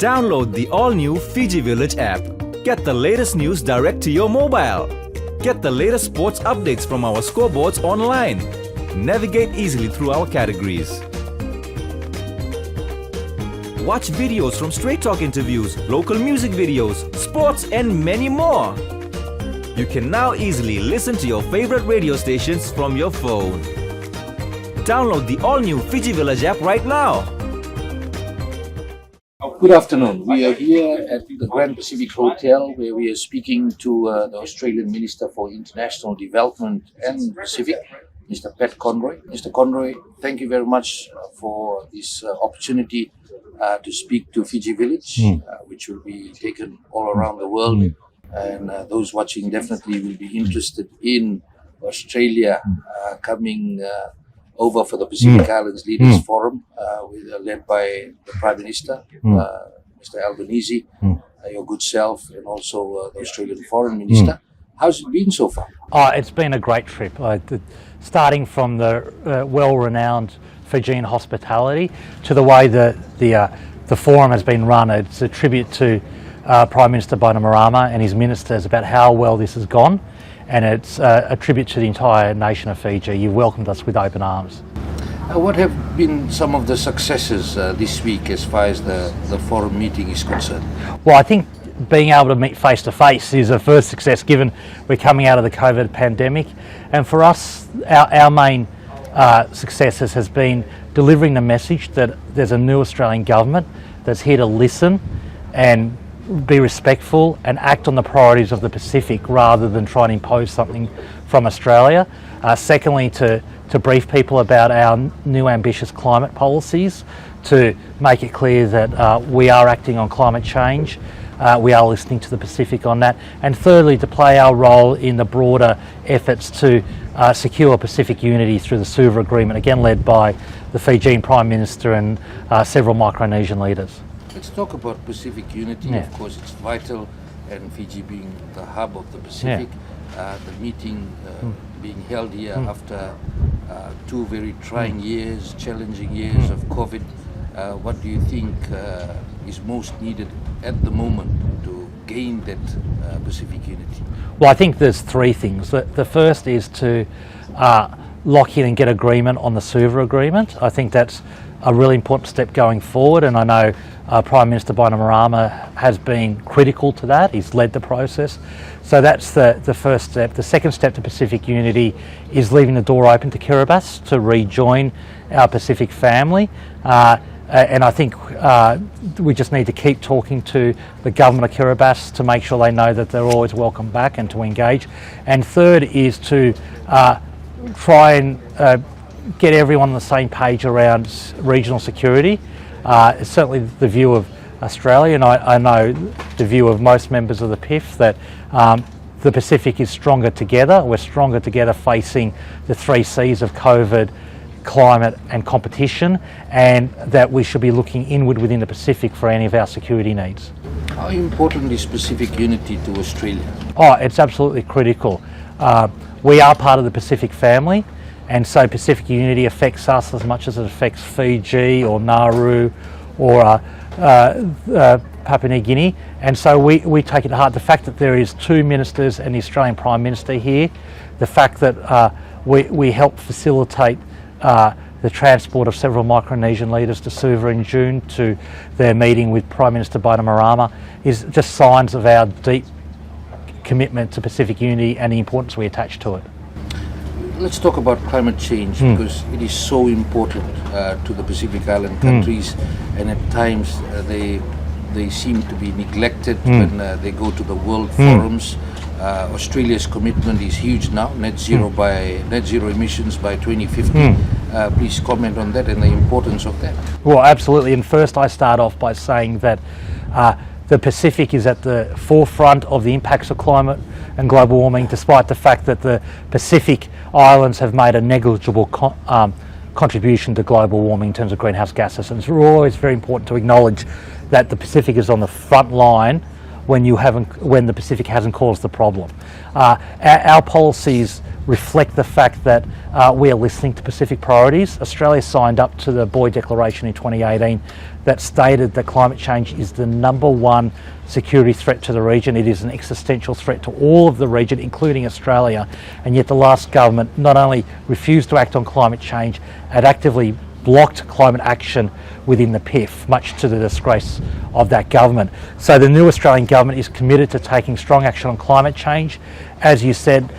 Download the all-new Fiji Village app. Get the latest news direct to your mobile. Get the latest sports updates from our scoreboards online. Navigate easily through our categories. Watch videos from Straight Talk interviews, local music videos, sports and many more. You can now easily listen to your favorite radio stations from your phone. Download the all-new Fiji Village app right now. Good afternoon. We are here at the Grand Pacific Hotel where we are speaking to the Australian Minister for International Development and Pacific, Mr. Pat Conroy. Mr. Conroy, thank you very much for this opportunity to speak to Fiji Village, which will be taken all around the world. And those watching definitely will be interested in Australia coming over for the Pacific Islands Leaders Forum, led by the Prime Minister, Mr. Albanese, your good self, and also the Australian Foreign Minister. How's it been so far? It's been a great trip. Starting from the well-renowned Fijian hospitality to the way the forum has been run. It's a tribute to Prime Minister Bainimarama and his ministers about how well this has gone, and it's a tribute to the entire nation of Fiji. You welcomed us with open arms. What have been some of the successes this week as far as the forum meeting is concerned? Well, I think being able to meet face to face is a first success, given we're coming out of the COVID pandemic. And for us, our main successes has been delivering the message that there's a new Australian government that's here to listen and be respectful and act on the priorities of the Pacific rather than try and impose something from Australia. Secondly, to brief people about our new ambitious climate policies, to make it clear that we are acting on climate change. We are listening to the Pacific on that. And thirdly, to play our role in the broader efforts to secure Pacific unity through the Suva Agreement, again led by the Fijian Prime Minister and several Micronesian leaders. Let's talk about Pacific unity. Yeah. Of course, it's vital, and Fiji being the hub of the Pacific. The meeting being held here after 2 very trying years, challenging years of COVID. What do you think is most needed at the moment to gain that Pacific unity? Well, I think there's 3 things. The first is to lock in and get agreement on the Suva Agreement. I think that's a really important step going forward, and I know Prime Minister Bainimarama has been critical to that. He's led the process. So that's the first step. The second step to Pacific unity is leaving the door open to Kiribati to rejoin our Pacific family. And I think we just need to keep talking to the government of Kiribati to make sure they know that they're always welcome back and to engage. And third is to try and get everyone on the same page around regional security. It's certainly the view of Australia, and I know the view of most members of the PIF, that the Pacific is stronger together. We're stronger together facing the 3 Cs of COVID, climate and competition, and that we should be looking inward within the Pacific for any of our security needs. How important is Pacific unity to Australia? It's absolutely critical. We are part of the Pacific family, and so Pacific unity affects us as much as it affects Fiji or Nauru or Papua New Guinea, and so we take it to heart. The fact that there is 2 ministers and the Australian Prime Minister here, the fact that we help facilitate the transport of several Micronesian leaders to Suva in June to their meeting with Prime Minister Bainimarama is just signs of our deep commitment to Pacific unity and the importance we attach to it. Let's talk about climate change, because it is so important to the Pacific Island countries, and at times they seem to be neglected when they go to the world forums. Australia's commitment is huge now, net zero emissions by 2050. Please comment on that and the importance of that. Well, absolutely. And first I start off by saying that the Pacific is at the forefront of the impacts of climate and global warming, despite the fact that the Pacific Islands have made a negligible contribution to global warming in terms of greenhouse gases. And it's always very important to acknowledge that the Pacific is on the front line when the Pacific hasn't caused the problem. Our policies reflect the fact that we are listening to Pacific priorities. Australia signed up to the Boy Declaration in 2018 that stated that climate change is the #1 security threat to the region. It is an existential threat to all of the region, including Australia, and yet the last government not only refused to act on climate change, it actively blocked climate action within the PIF, much to the disgrace of that government. So the new Australian government is committed to taking strong action on climate change, as you said,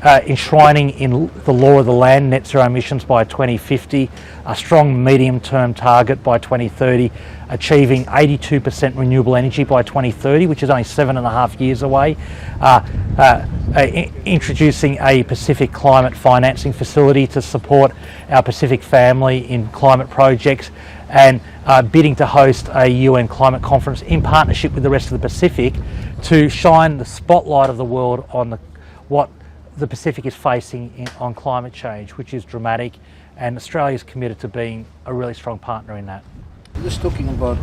enshrining in the law of the land net zero emissions by 2050, a strong medium-term target by 2030, achieving 82% renewable energy by 2030, which is only 7.5 years away, introducing a Pacific climate financing facility to support our Pacific family in climate projects, and bidding to host a UN climate conference in partnership with the rest of the Pacific to shine the spotlight of the world on what the Pacific is facing on climate change, which is dramatic, and Australia is committed to being a really strong partner in that. Just talking about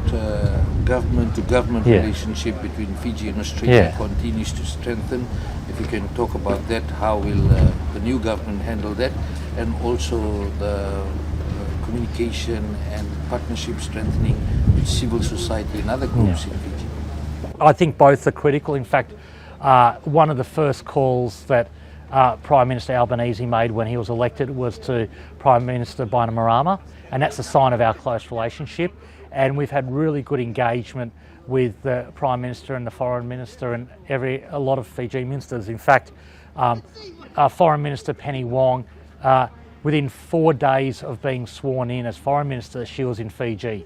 government-to-government relationship between Fiji and Australia continues to strengthen. If you can talk about that, how will the new government handle that, and also the communication and partnership strengthening with civil society and other groups in Fiji? I think both are critical. In fact, one of the first calls that Prime Minister Albanese made when he was elected was to Prime Minister Bainimarama, and that's a sign of our close relationship. And we've had really good engagement with the Prime Minister and the Foreign Minister and a lot of Fiji ministers. In fact, our Foreign Minister Penny Wong, within 4 days of being sworn in as Foreign Minister, she was in Fiji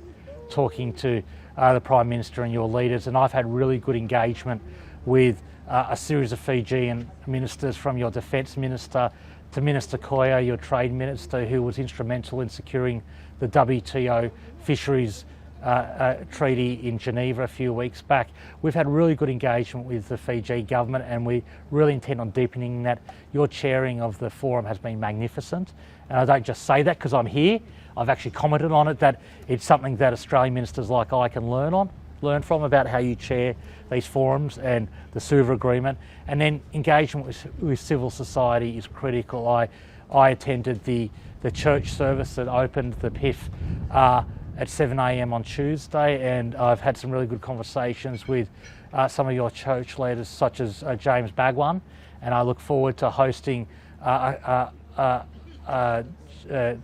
talking to the Prime Minister and your leaders, and I've had really good engagement with a series of Fijian ministers, from your Defence Minister to Minister Koya, your Trade Minister, who was instrumental in securing the WTO fisheries treaty in Geneva a few weeks back. We've had really good engagement with the Fiji government, and we really intend on deepening that. Your chairing of the forum has been magnificent, and I don't just say that because I'm here. I've actually commented on it, that it's something that Australian ministers like I can learn from about how you chair these forums and the Suva Agreement. And then engagement with civil society is critical. I attended the church service that opened the PIF at 7 a.m. on Tuesday, and I've had some really good conversations with some of your church leaders, such as James Bagwan, and I look forward to hosting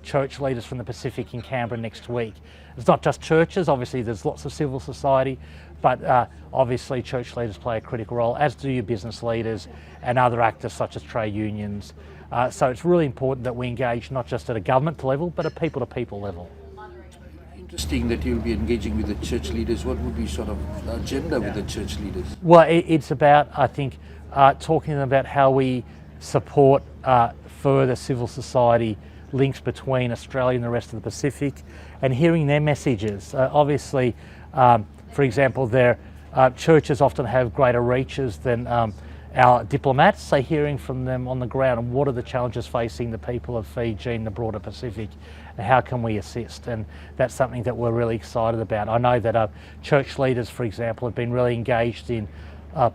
church leaders from the Pacific in Canberra next week. It's not just churches, obviously there's lots of civil society, but obviously church leaders play a critical role, as do your business leaders and other actors such as trade unions. So it's really important that we engage not just at a government level, but a people-to-people level. Interesting that you'll be engaging with the church leaders. What would be sort of the agenda with the church leaders? Well, it's about, I think, talking to them about how we support further civil society links between Australia and the rest of the Pacific, and hearing their messages. Obviously, for example, their churches often have greater reaches than our diplomats, so hearing from them on the ground and what are the challenges facing the people of Fiji and the broader Pacific, and how can we assist, and that's something that we're really excited about. I know that church leaders, for example, have been really engaged in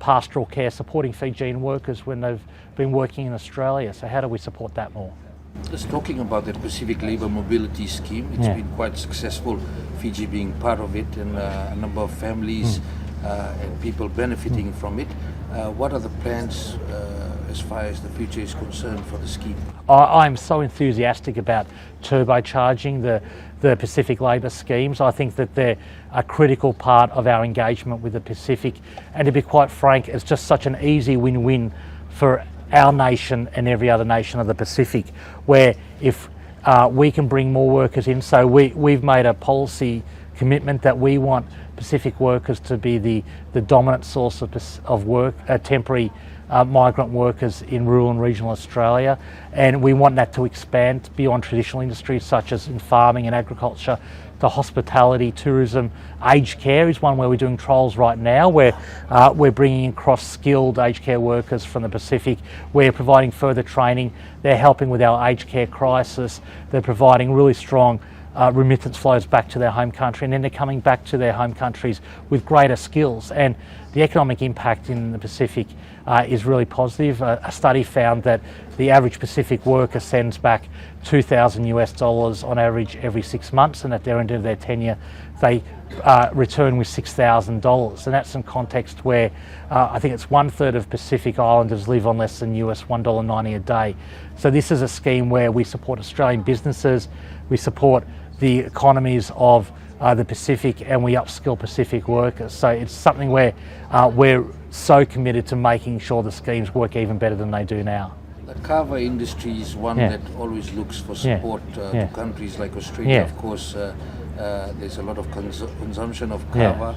pastoral care, supporting Fijian workers when they've been working in Australia, so how do we support that more? Just talking about that Pacific Labour Mobility Scheme, it's been quite successful, Fiji being part of it, and a number of families and people benefiting from it. What are the plans as far as the future is concerned for the scheme? I'm so enthusiastic about turbocharging the Pacific Labour schemes. I think that they're a critical part of our engagement with the Pacific, and to be quite frank, it's just such an easy win-win for our nation and every other nation of the Pacific, where if we can bring more workers in, so we've made a policy commitment that we want Pacific workers to be the dominant source of work, temporary migrant workers in rural and regional Australia, and we want that to expand beyond traditional industries such as in farming and agriculture to hospitality, tourism. Aged care is one where we're doing trials right now, where we're bringing in cross-skilled aged care workers from the Pacific. We're providing further training. They're helping with our aged care crisis. They're providing really strong remittance flows back to their home country, and then they're coming back to their home countries with greater skills. And the economic impact in the Pacific is really positive. A study found that the average Pacific worker sends back $2,000 on average every 6 months, and at the end of their tenure they return with $6,000. And that's in context where I think it's 1/3 of Pacific Islanders live on less than $1.90 a day. So this is a scheme where we support Australian businesses, we support the economies of the Pacific, and we upskill Pacific workers. So it's something where we're so committed to making sure the schemes work even better than they do now. The kava industry is one Yeah. that always looks for Yeah. support Yeah. to countries like Australia. Yeah. Of course, there's a lot of consumption of Yeah. kava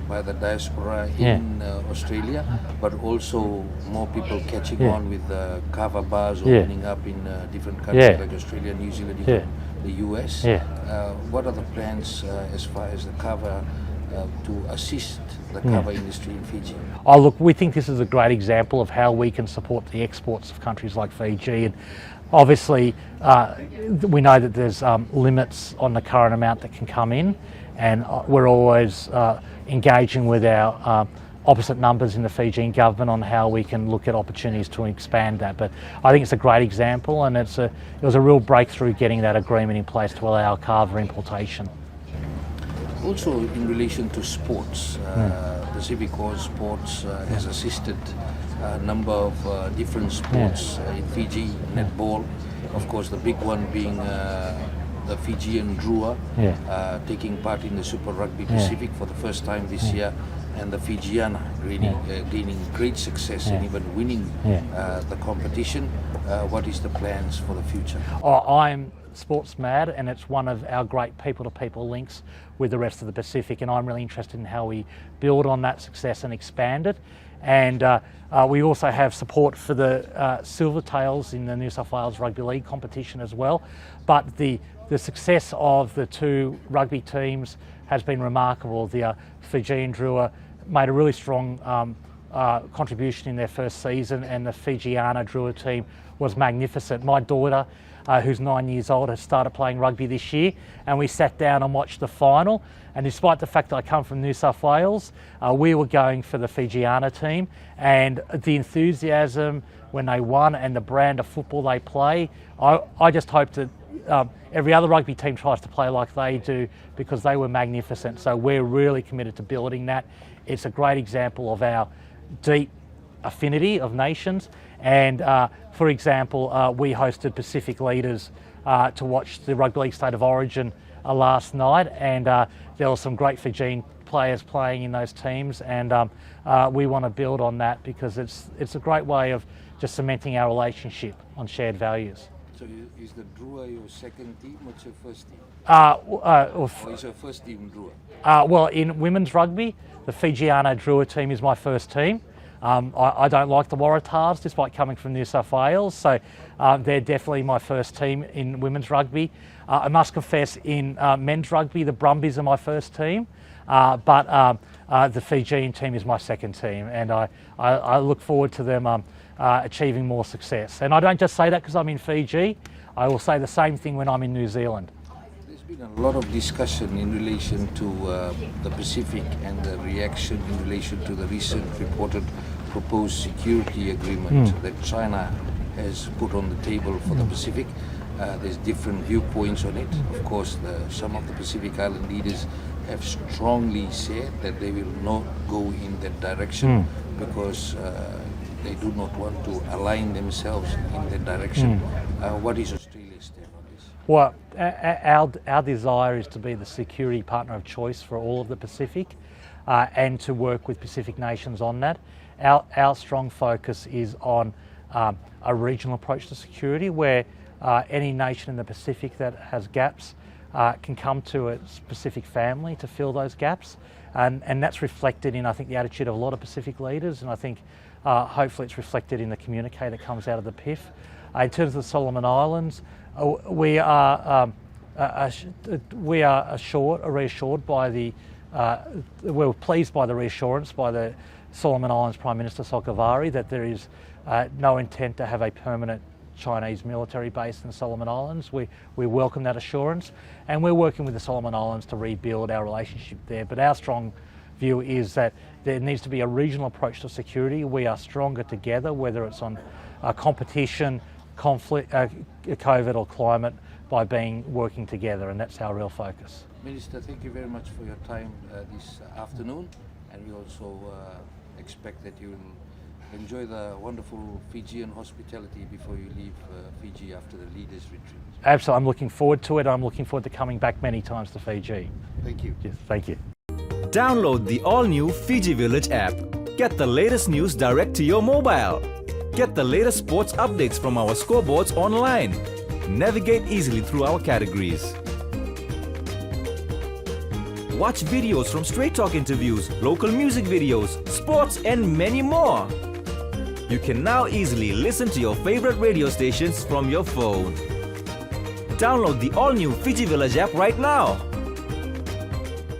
by the diaspora Yeah. in Australia, but also more people catching Yeah. on with kava bars Yeah. opening up in different countries Yeah. like Australia, New Zealand, Yeah. even the US. Yeah. What are the plans as far as the kava to assist the kava industry in Fiji? Oh, look, we think this is a great example of how we can support the exports of countries like Fiji. And obviously, we know that there's limits on the current amount that can come in, and we're always engaging with our opposite numbers in the Fijian government on how we can look at opportunities to expand that. But I think it's a great example, and it was a real breakthrough getting that agreement in place to allow kava importation. Also, in relation to sports, Pacific Coast Sports has assisted a number of different sports in Fiji, netball, of course the big one being the Fijian Drua, taking part in the Super Rugby Pacific for the first time this year, and the Fijiana really gaining great success and even winning the competition. What is the plans for the future? I'm sports mad, and it's one of our great people-to-people links with the rest of the Pacific, and I'm really interested in how we build on that success and expand it. And we also have support for the Silvertails in the New South Wales Rugby League competition as well. But the success of the two rugby teams has been remarkable. The Fijian Drua made a really strong contribution in their first season, and the Fijiana Drua team was magnificent. My daughter, who's 9 years old, has started playing rugby this year, and we sat down and watched the final. And despite the fact that I come from New South Wales, we were going for the Fijiana team, and the enthusiasm when they won and the brand of football they play, I just hope that every other rugby team tries to play like they do, because they were magnificent. So we're really committed to building that. It's a great example of our deep affinity of nations. And for example, we hosted Pacific leaders to watch the Rugby League State of Origin last night, and there were some great Fijian players playing in those teams, and we want to build on that, because it's a great way of just cementing our relationship on shared values. So is the Drua your second team or your first team? Or is your first team Drua? Well, in women's rugby, the Fijiana Drua team is my first team. I don't like the Waratahs, despite coming from New South Wales, so they're definitely my first team in women's rugby. I must confess, in men's rugby, the Brumbies are my first team, but the Fijian team is my second team, and I look forward to them achieving more success. And I don't just say that because I'm in Fiji, I will say the same thing when I'm in New Zealand. There's been a lot of discussion in relation to the Pacific and the reaction in relation to the recent reported proposed security agreement that China has put on the table for the Pacific. There's different viewpoints on it. Of course, some of the Pacific Island leaders have strongly said that they will not go in that direction because they do not want to align themselves in that direction. What is Australia's stand on this? Well, our desire is to be the security partner of choice for all of the Pacific, and to work with Pacific nations on that. Our strong focus is on a regional approach to security, where any nation in the Pacific that has gaps can come to a specific family to fill those gaps, and that's reflected in, I think, the attitude of a lot of Pacific leaders, and I think hopefully it's reflected in the communique that comes out of the PIF. In terms of the Solomon Islands, we are reassured by the we're pleased by the reassurance by the Solomon Islands Prime Minister Solkavari that there is no intent to have a permanent Chinese military base in the Solomon Islands. We welcome that assurance, and we're working with the Solomon Islands to rebuild our relationship there. But our strong view is that there needs to be a regional approach to security. We are stronger together, whether it's on competition, conflict, COVID or climate by working together, and that's our real focus. Minister, thank you very much for your time this afternoon, and we also expect that you will enjoy the wonderful Fijian hospitality before you leave Fiji after the leaders retreat. Absolutely, I'm looking forward to it. I'm looking forward to coming back many times to Fiji. Thank you. Yes, thank you. Download the all-new Fiji Village app. Get the latest news direct to your mobile. Get the latest sports updates from our scoreboards online. Navigate easily through our categories. Watch videos from Straight Talk interviews, local music videos, sports and many more. You can now easily listen to your favorite radio stations from your phone. Download the all-new Fiji Village app right now.